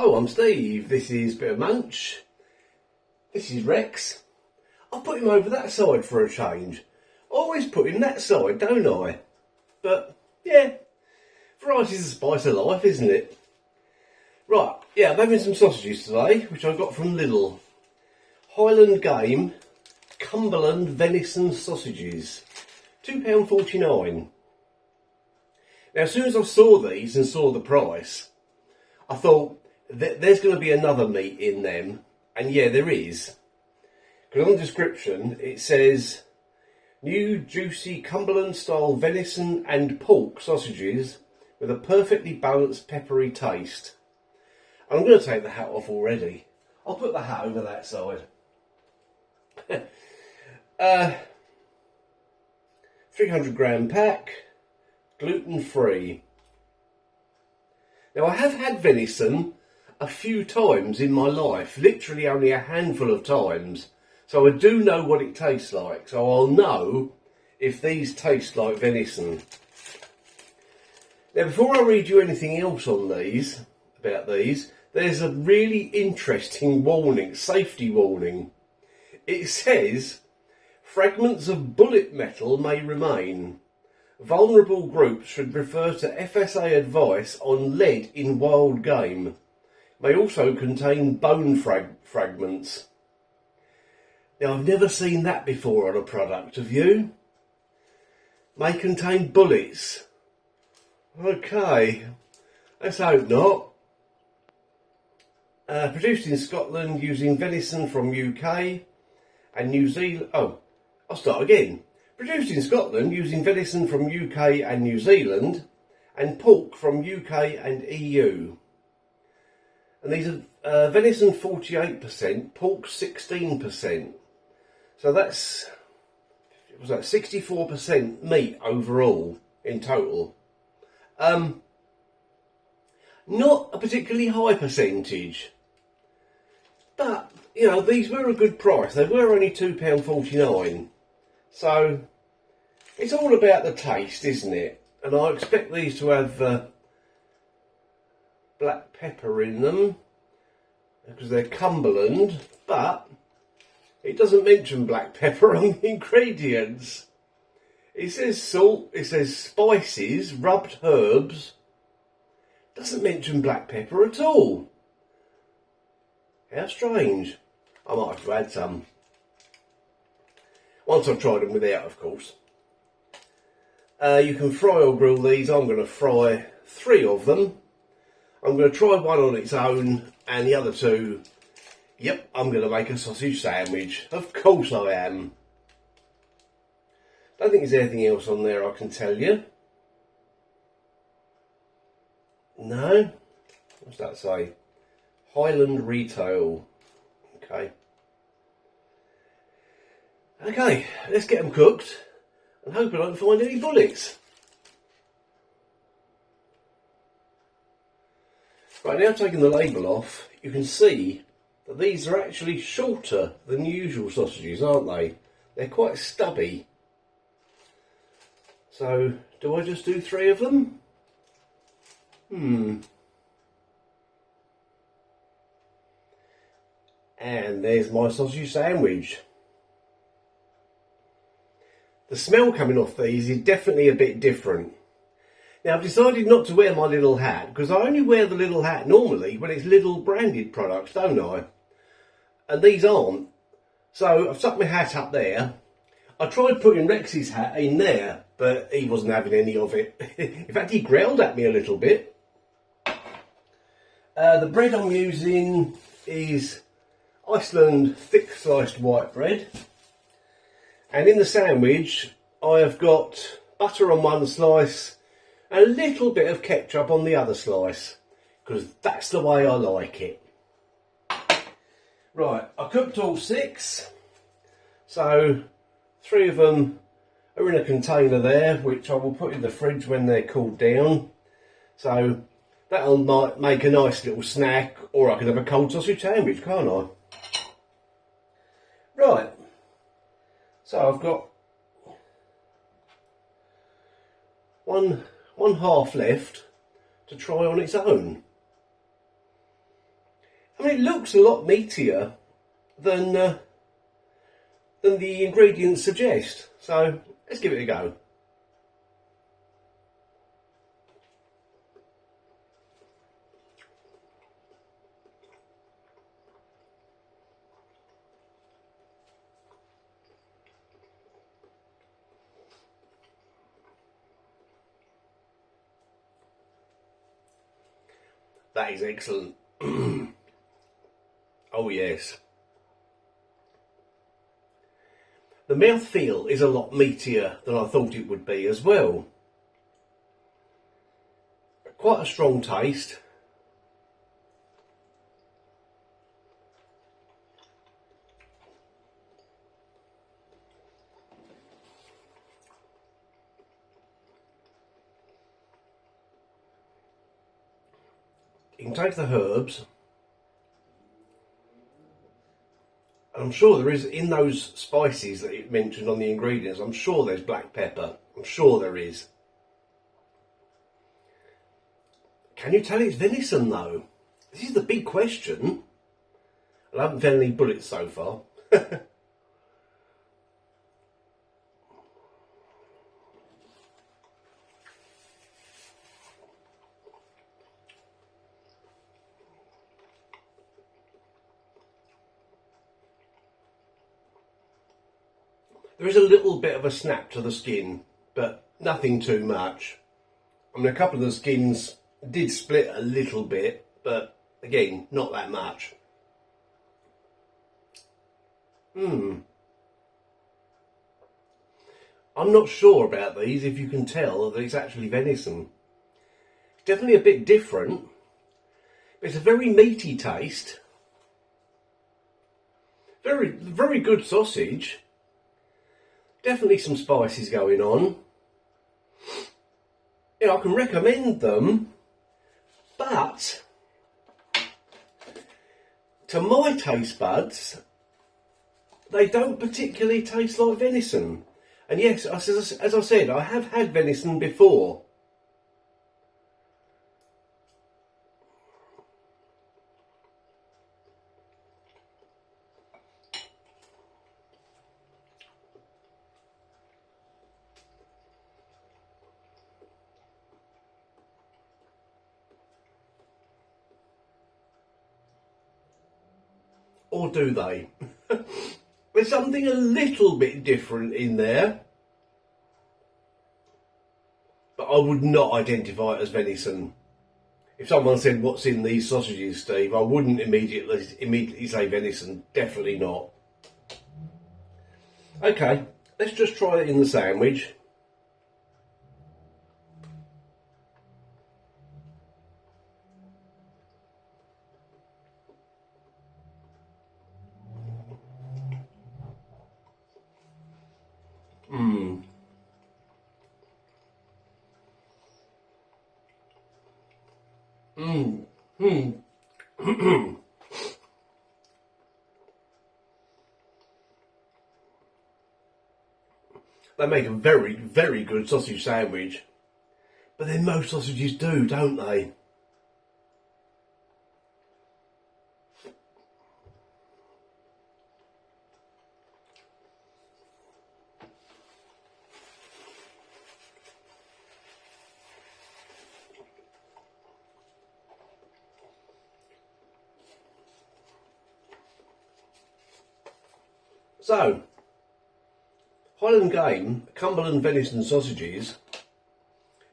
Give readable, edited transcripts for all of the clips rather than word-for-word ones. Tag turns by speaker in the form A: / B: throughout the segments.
A: Hello, I'm Steve. This is Bit of Munch. This is Rex. I'll put him over that side for a change. Always put him that side, don't I? But, yeah, variety's the spice of life, isn't it? Right, yeah, I'm having some sausages today, which I got from Lidl. Highland Game, Cumberland Venison sausages. £2.49. Now, as soon as I saw these and saw the price, I thought, there's going to be another meat in them. And yeah, there is. Because on the description, it says, new juicy Cumberland style venison and pork sausages with a perfectly balanced peppery taste. And I'm going to take the hat off already. I'll put the hat over that side. 300 gram pack, gluten free. Now, I have had venison a few times in my life, literally only a handful of times, so I do know what it tastes like, so I'll know if these taste like venison. Now, before I read you anything else on these, about these, there's a really interesting warning, safety warning. It says, fragments of bullet metal may remain. Vulnerable groups should refer to FSA advice on lead in wild game. May also contain bone fragments. Now, I've never seen that before on a product, have you? May contain bullets. Okay, let's hope not. Produced in Scotland using venison from UK and New Zealand. Oh, I'll start again. Produced in Scotland using venison from UK and New Zealand and pork from UK and EU. And these are venison 48%, pork 16%. So that's, was that 64% meat overall in total. Not a particularly high percentage. But, you know, these were a good price. They were only £2.49. So, it's all about the taste, isn't it? And I expect these to have black pepper in them, because they're Cumberland, but it doesn't mention black pepper on the ingredients. It says salt, it says spices, rubbed herbs. Doesn't mention black pepper at all. How strange. I might have to add some. Once I've tried them without, of course. You can fry or grill these. I'm going to fry 3 of them. I'm going to try one on its own, and the other 2, yep, I'm going to make a sausage sandwich. Of course I am. Don't think there's anything else on there I can tell you. No? What's that say? Highland Retail. Okay. Okay, let's get them cooked and hope I don't find any bullets. Right, now taking the label off, you can see that these are actually shorter than usual sausages, aren't they? They're quite stubby. So, do I just do 3 of them? And there's my sausage sandwich. The smell coming off these is definitely a bit different. Now, I've decided not to wear my little hat, because I only wear the little hat normally when it's Lidl branded products, don't I? And these aren't. So I've stuck my hat up there. I tried putting Rex's hat in there, but he wasn't having any of it. In fact, he growled at me a little bit. The bread I'm using is Iceland thick sliced white bread. And in the sandwich, I have got butter on one slice and a little bit of ketchup on the other slice, because that's the way I like it. Right, I cooked all 6, so 3 of them are in a container there, which I will put in the fridge when they're cooled down. So that'll make a nice little snack, or I can have a cold sausage sandwich, can't I? Right, so I've got one half left to try on its own. it looks a lot meatier than the ingredients suggest. So let's give it a go. That is excellent. Oh yes. The mouthfeel is a lot meatier than I thought it would be as well. Quite a strong taste. You can take the herbs. I'm sure there is, in those spices that it mentioned on the ingredients, I'm sure there's black pepper. I'm sure there is. Can you tell it's venison though? This is the big question. I haven't found any bullets so far. There is a little bit of a snap to the skin, but nothing too much. I mean, a couple of the skins did split a little bit, but again, not that much. I'm not sure about these, if you can tell that it's actually venison. It's definitely a bit different. It's a very meaty taste. Very, very good sausage. Definitely some spices going on. I can recommend them, but to my taste buds, they don't particularly taste like venison. And yes, as I said, I have had venison before. Or do they? There's something a little bit different in there, but I would not identify it as venison. If someone said, "What's in these sausages, Steve?" I wouldn't immediately say venison. Definitely not. Okay, let's just try it in the sandwich. They make a very, very good sausage sandwich. But then most sausages do, don't they? So, Highland Game, Cumberland Venison sausages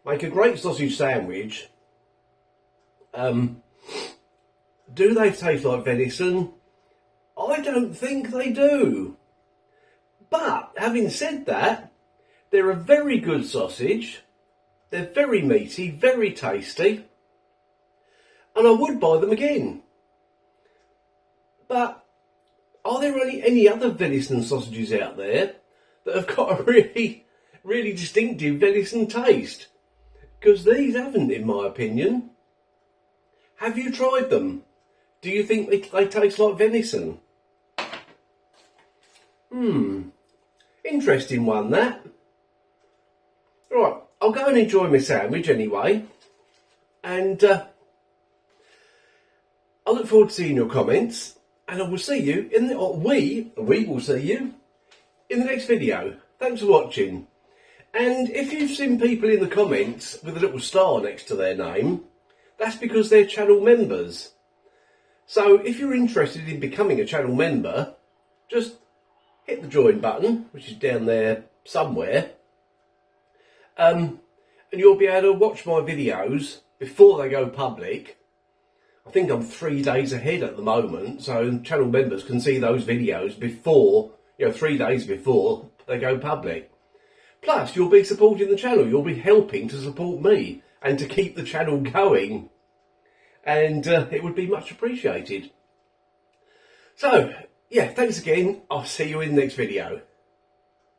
A: make a great sausage sandwich. Do they taste like venison? I don't think they do. But, having said that, they're a very good sausage. They're very meaty, very tasty. And I would buy them again. But, are there any other venison sausages out there that have got a really, really distinctive venison taste? Because these haven't, in my opinion. Have you tried them? Do you think they taste like venison? Interesting one, that. Right, I'll go and enjoy my sandwich anyway. And I look forward to seeing your comments, and I will see you in the, or we will see you in the next video. Thanks for watching. And if you've seen people in the comments with a little star next to their name, that's because they're channel members. So if you're interested in becoming a channel member, just hit the join button, which is down there somewhere, and you'll be able to watch my videos before they go public. I think I'm 3 days ahead at the moment, so channel members can see those videos before, 3 days before they go public. Plus, you'll be supporting the channel. You'll be helping to support me and to keep the channel going. And it would be much appreciated. So, yeah, thanks again. I'll see you in the next video.